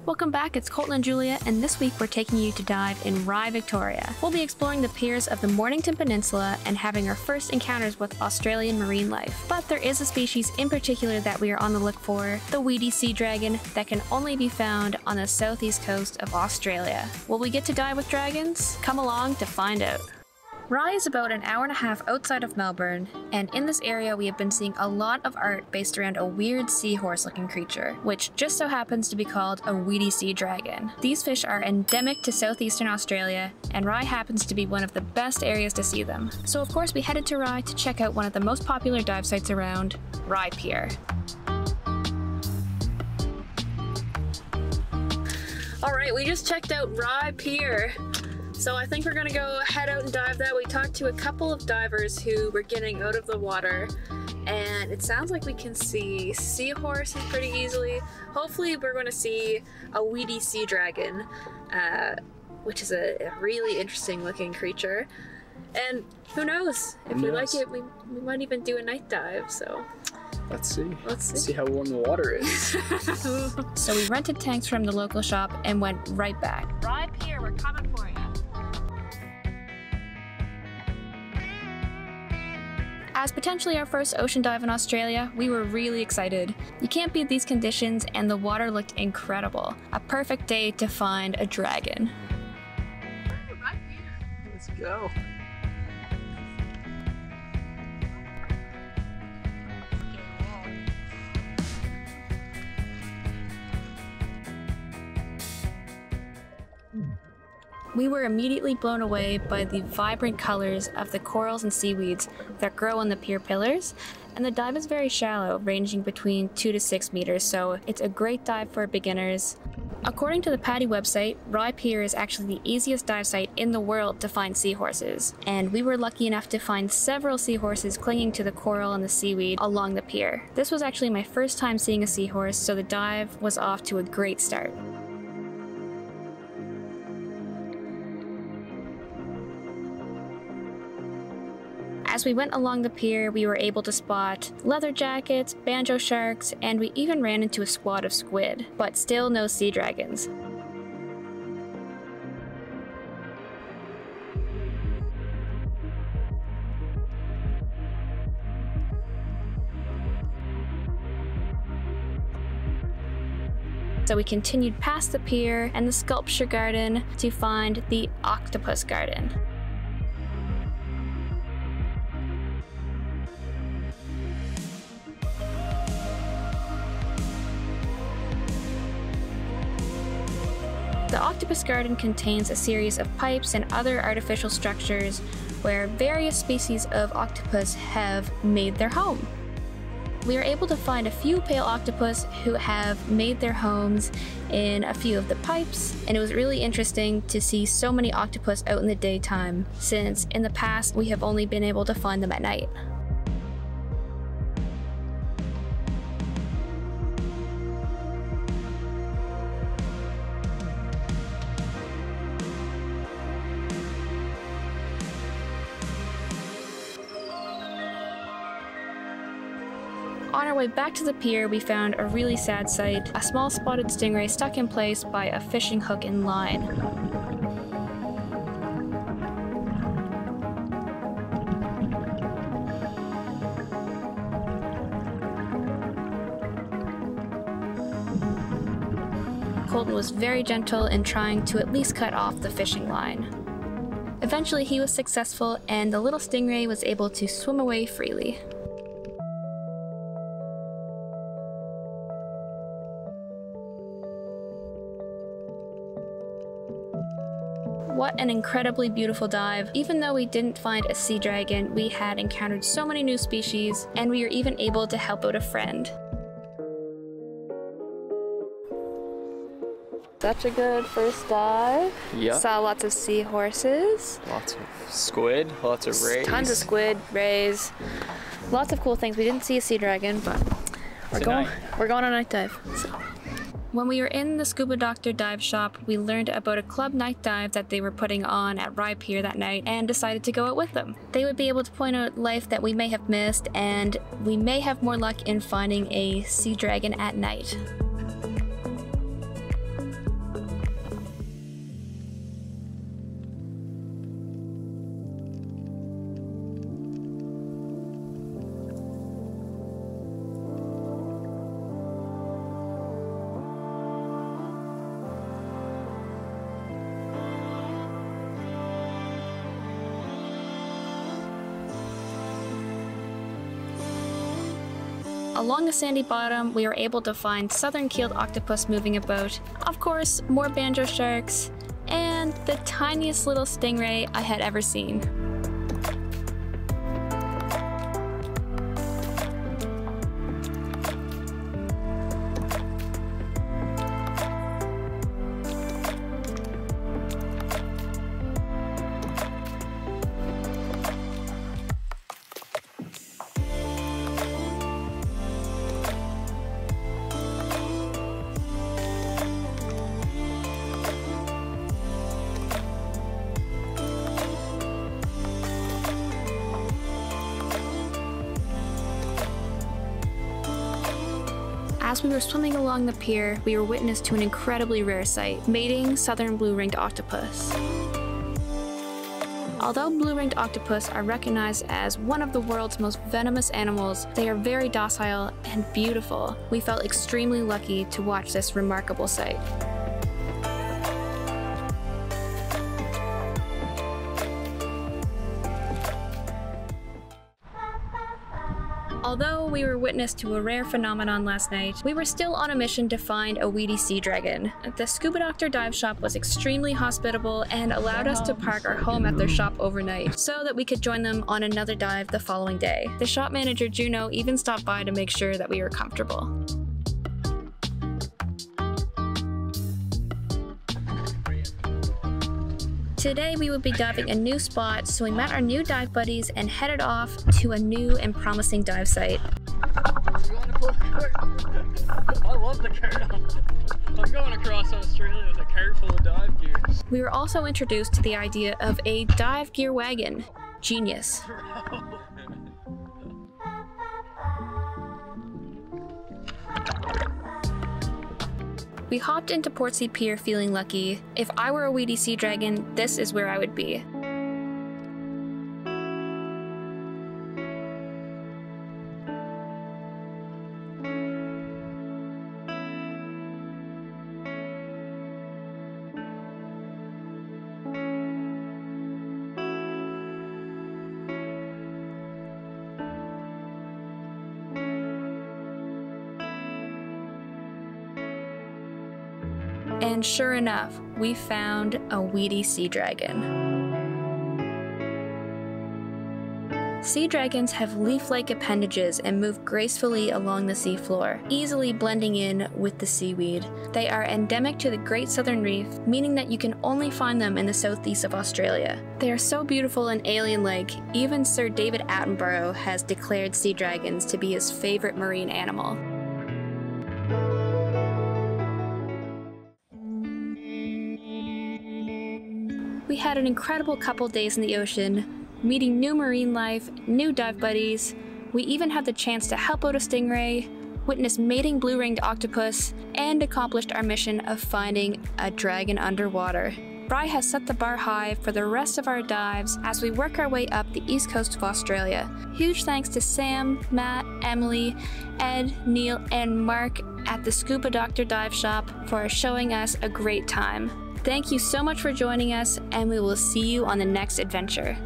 Welcome back, it's Colton and Julia, and this week we're taking you to dive in Rye, Victoria. We'll be exploring the piers of the Mornington Peninsula and having our first encounters with Australian marine life. But there is a species in particular that we are on the look for, the Weedy sea dragon, that can only be found on the southeast coast of Australia. Will we get to dive with dragons? Come along to find out. Rye is about an hour and a half outside of Melbourne, and in this area we have been seeing a lot of art based around a weird seahorse-looking creature, which just so happens to be called a Weedy sea dragon. These fish are endemic to southeastern Australia, and Rye happens to be one of the best areas to see them. So of course we headed to Rye to check out one of the most popular dive sites around, Rye Pier. Alright, we just checked out Rye Pier. So I think we're gonna go head out and dive that. We talked to a couple of divers who were getting out of the water, and it sounds like we can see seahorses pretty easily. Hopefully we're gonna see a Weedy sea dragon, which is a really interesting looking creature. And who knows, if we like it, we might even do a night dive, so. Let's see. Let's see how warm the water is. So we rented tanks from the local shop and went right back. Rye Pier, we're coming for you. As potentially our first ocean dive in Australia, we were really excited. You can't beat these conditions, and the water looked incredible. A perfect day to find a dragon. Right here. Let's go. We were immediately blown away by the vibrant colors of the corals and seaweeds that grow on the pier pillars, and the dive is very shallow, ranging between 2 to 6 meters, so it's a great dive for beginners. According to the PADI website, Rye Pier is actually the easiest dive site in the world to find seahorses, and we were lucky enough to find several seahorses clinging to the coral and the seaweed along the pier. This was actually my first time seeing a seahorse, so the dive was off to a great start. As we went along the pier, we were able to spot leather jackets, banjo sharks, and we even ran into a squad of squid, but still no sea dragons. So we continued past the pier and the sculpture garden to find the Octopus Garden. The Octopus Garden contains a series of pipes and other artificial structures where various species of octopus have made their home. We are able to find a few pale octopus who have made their homes in a few of the pipes, and it was really interesting to see so many octopus out in the daytime, since in the past we have only been able to find them at night. On our way back to the pier, we found a really sad sight, a small spotted stingray stuck in place by a fishing hook and line. Colton was very gentle in trying to at least cut off the fishing line. Eventually he was successful, and the little stingray was able to swim away freely. What an incredibly beautiful dive. Even though we didn't find a sea dragon, we had encountered so many new species, and we were even able to help out a friend. Such a good first dive. Yeah. Saw lots of seahorses. Lots of squid, lots of rays. Tons of squid, rays. Lots of cool things. We didn't see a sea dragon, but we're going on a night dive. So. When we were in the Scuba Doctor dive shop, we learned about a club night dive that they were putting on at Rye Pier that night and decided to go out with them. They would be able to point out life that we may have missed, and we may have more luck in finding a sea dragon at night. Along the sandy bottom, we were able to find southern-keeled octopus moving about, of course, more banjo sharks, and the tiniest little stingray I had ever seen. As we were swimming along the pier, we were witness to an incredibly rare sight, mating southern blue-ringed octopus. Although blue-ringed octopus are recognized as one of the world's most venomous animals, they are very docile and beautiful. We felt extremely lucky to watch this remarkable sight. Although we were witness to a rare phenomenon last night, we were still on a mission to find a weedy sea dragon. The Scuba Doctor dive shop was extremely hospitable and allowed us to park our home at their shop overnight so that we could join them on another dive the following day. The shop manager, Juno, even stopped by to make sure that we were comfortable. Today we would be diving a new spot, so we met our new dive buddies and headed off to a new and promising dive site. I love the cart. I'm going across Australia with a cart full of dive gear. We were also introduced to the idea of a dive gear wagon. Genius. We hopped into Portsea Pier feeling lucky. If I were a weedy sea dragon, this is where I would be. And sure enough, we found a weedy sea dragon. Sea dragons have leaf-like appendages and move gracefully along the seafloor, easily blending in with the seaweed. They are endemic to the Great Southern Reef, meaning that you can only find them in the southeast of Australia. They are so beautiful and alien-like, even Sir David Attenborough has declared sea dragons to be his favorite marine animal. We had an incredible couple days in the ocean, meeting new marine life, new dive buddies. We even had the chance to help out a stingray, witness mating blue-ringed octopus, and accomplished our mission of finding a dragon underwater. Rye has set the bar high for the rest of our dives as we work our way up the east coast of Australia. Huge thanks to Sam, Matt, Emily, Ed, Neil, and Mark at the Scuba Doctor Dive Shop for showing us a great time. Thank you so much for joining us, and we will see you on the next adventure.